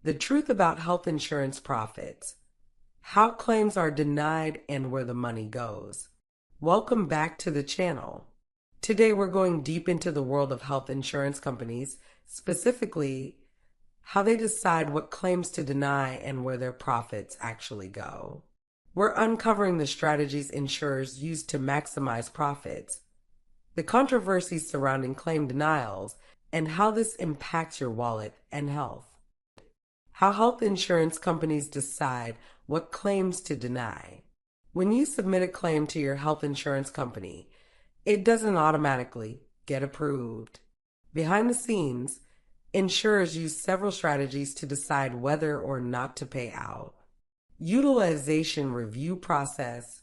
The truth about health insurance profits, how claims are denied, and where the money goes. Welcome back to the channel. Today we're going deep into the world of health insurance companies, specifically how they decide what claims to deny and where their profits actually go. We're uncovering the strategies insurers use to maximize profits, the controversies surrounding claim denials, and how this impacts your wallet and health. How health insurance companies decide what claims to deny. When you submit a claim to your health insurance company, it doesn't automatically get approved. Behind the scenes, insurers use several strategies to decide whether or not to pay out. Utilization review process.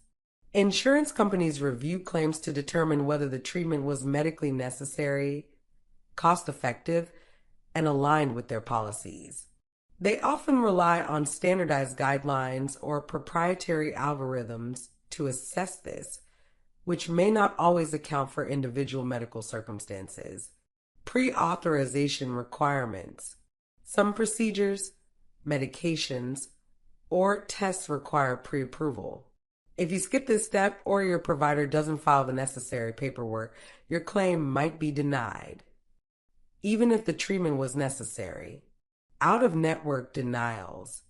Insurance companies review claims to determine whether the treatment was medically necessary, cost-effective, and aligned with their policies. They often rely on standardized guidelines or proprietary algorithms to assess this, which may not always account for individual medical circumstances. Pre-authorization requirements. Some procedures, medications, or tests require pre-approval. If you skip this step or your provider doesn't file the necessary paperwork, your claim might be denied, even if the treatment was necessary. Out-of-network denials.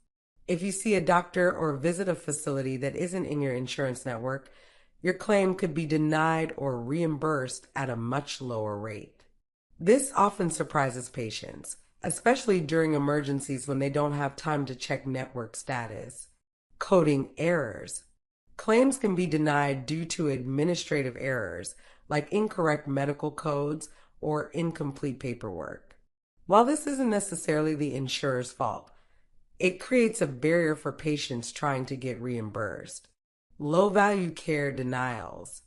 If you see a doctor or visit a facility that isn't in your insurance network, your claim could be denied or reimbursed at a much lower rate. This often surprises patients, especially during emergencies when they don't have time to check network status. Coding errors. Claims can be denied due to administrative errors, like incorrect medical codes or incomplete paperwork. While this isn't necessarily the insurer's fault, it creates a barrier for patients trying to get reimbursed. Low-value care denials.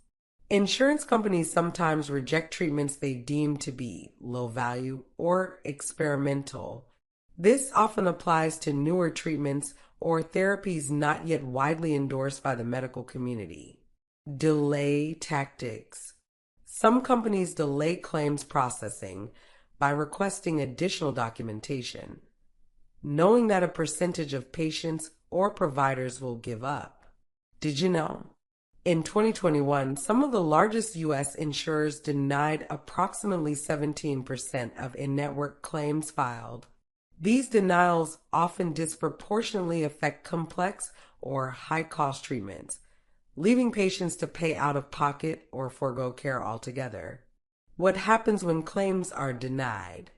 Insurance companies sometimes reject treatments they deem to be low value or experimental. This often applies to newer treatments or therapies not yet widely endorsed by the medical community. Delay tactics. Some companies delay claims processing by requesting additional documentation, knowing that a percentage of patients or providers will give up. Did you know? In 2021, some of the largest U.S. insurers denied approximately 17% of in-network claims filed. These denials often disproportionately affect complex or high-cost treatments, leaving patients to pay out of pocket or forego care altogether. What happens when claims are denied?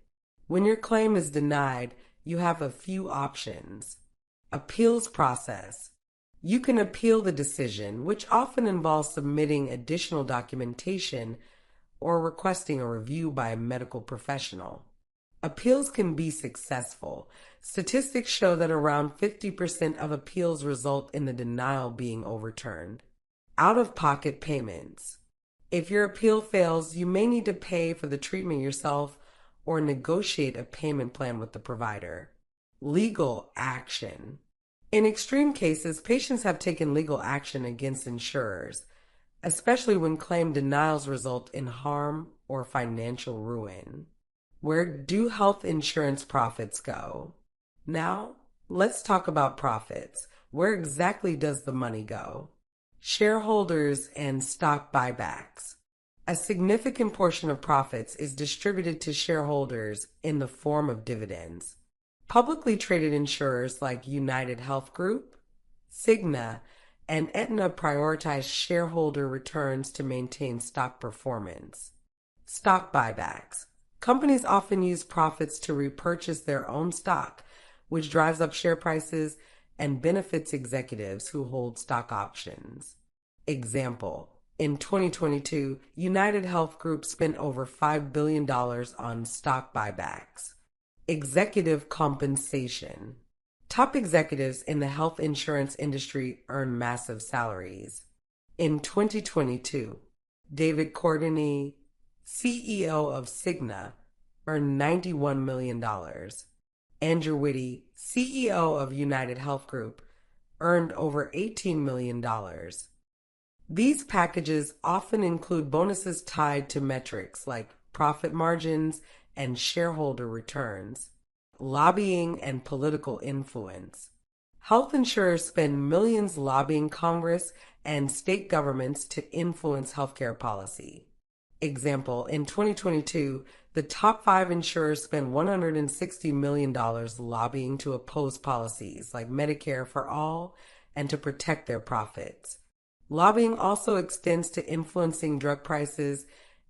When your claim is denied, you have a few options. Appeals process. You can appeal the decision, which often involves submitting additional documentation or requesting a review by a medical professional. Appeals can be successful. Statistics show that around 50% of appeals result in the denial being overturned. Out-of-pocket payments. If your appeal fails, you may need to pay for the treatment yourself or negotiate a payment plan with the provider. Legal action. In extreme cases, patients have taken legal action against insurers, especially when claim denials result in harm or financial ruin. Where do health insurance profits go? Now, let's talk about profits. Where exactly does the money go? Shareholders and stock buybacks. A significant portion of profits is distributed to shareholders in the form of dividends. Publicly traded insurers like United Health Group, Cigna, and Aetna prioritize shareholder returns to maintain stock performance. Stock buybacks. Companies often use profits to repurchase their own stock, which drives up share prices and benefits executives who hold stock options. Example, in 2022, United Health Group spent over $5 billion on stock buybacks. Executive compensation. Top executives in the health insurance industry earn massive salaries. In 2022, David Cordani, CEO of Cigna, earned $91 million. Andrew Whitty, CEO of United Health Group, earned over $18 million. These packages often include bonuses tied to metrics like profit margins and shareholder returns. Lobbying and political influence. Health insurers spend millions lobbying Congress and state governments to influence healthcare policy. Example, in 2022, the top 5 insurers spent $160 million lobbying to oppose policies like Medicare for all and to protect their profits. Lobbying also extends to influencing drug prices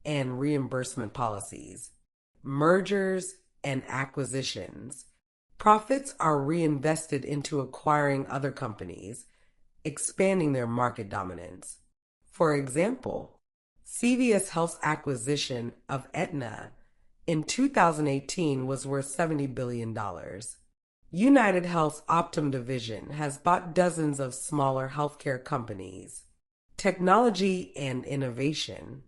and reimbursement policies. Mergers and acquisitions. Profits are reinvested into acquiring other companies, expanding their market dominance. For example, CVS Health's acquisition of Aetna in 2018 was worth $70 billion. United Health's Optum division has bought dozens of smaller healthcare companies. Technology and innovation.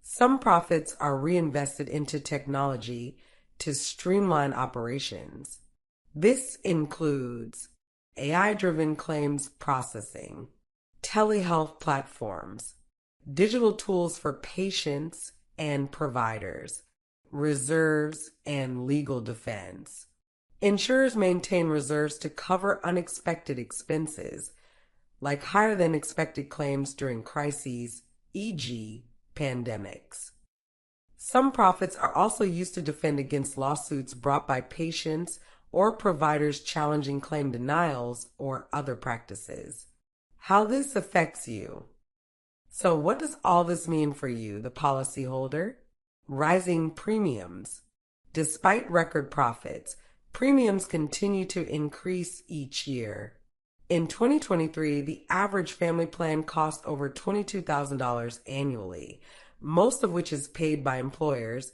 Some profits are reinvested into technology to streamline operations. This includes AI-driven claims processing, telehealth platforms, digital tools for patients and providers, reserves, and legal defense. Insurers maintain reserves to cover unexpected expenses, like higher than expected claims during crises, e.g., pandemics. Some profits are also used to defend against lawsuits brought by patients or providers challenging claim denials or other practices. How this affects you. So what does all this mean for you, the policyholder? Rising premiums. Despite record profits, premiums continue to increase each year. In 2023, the average family plan cost over $22,000 annually, most of which is paid by employers,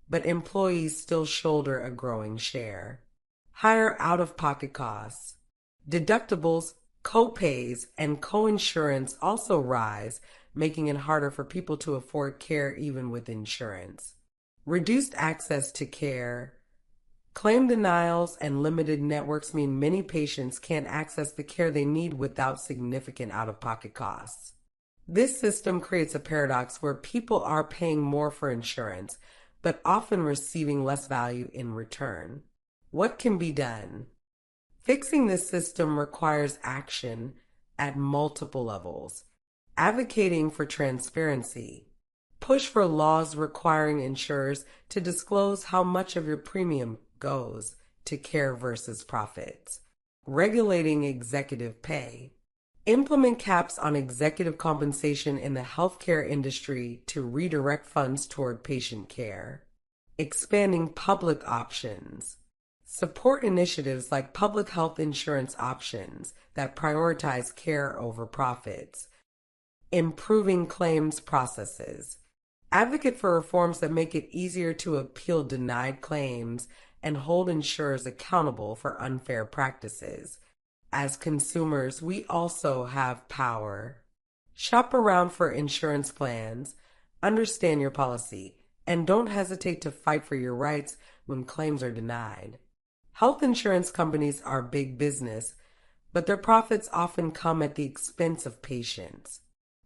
but employees still shoulder a growing share. Higher out-of-pocket costs. Deductibles, co-pays, and co-insurance also rise, making it harder for people to afford care even with insurance. Reduced access to care. Claim denials and limited networks mean many patients can't access the care they need without significant out-of-pocket costs. This system creates a paradox where people are paying more for insurance, but often receiving less value in return. What can be done? Fixing this system requires action at multiple levels. Advocating for transparency. Push for laws requiring insurers to disclose how much of your premium goes to care versus profits. Regulating executive pay. Implement caps on executive compensation in the healthcare industry to redirect funds toward patient care. Expanding public options. Support initiatives like public health insurance options that prioritize care over profits. Improving claims processes. Advocate for reforms that make it easier to appeal denied claims and hold insurers accountable for unfair practices. As consumers, we also have power. Shop around for insurance plans, understand your policy, and don't hesitate to fight for your rights when claims are denied. Health insurance companies are big business, but their profits often come at the expense of patients.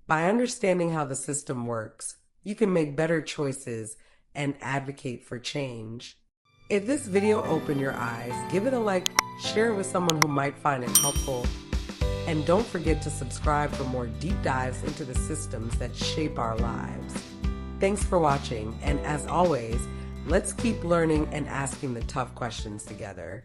By understanding how the system works, you can make better choices and advocate for change. If this video opened your eyes, give it a like, share it with someone who might find it helpful, and don't forget to subscribe for more deep dives into the systems that shape our lives. Thanks for watching, and as always, let's keep learning and asking the tough questions together.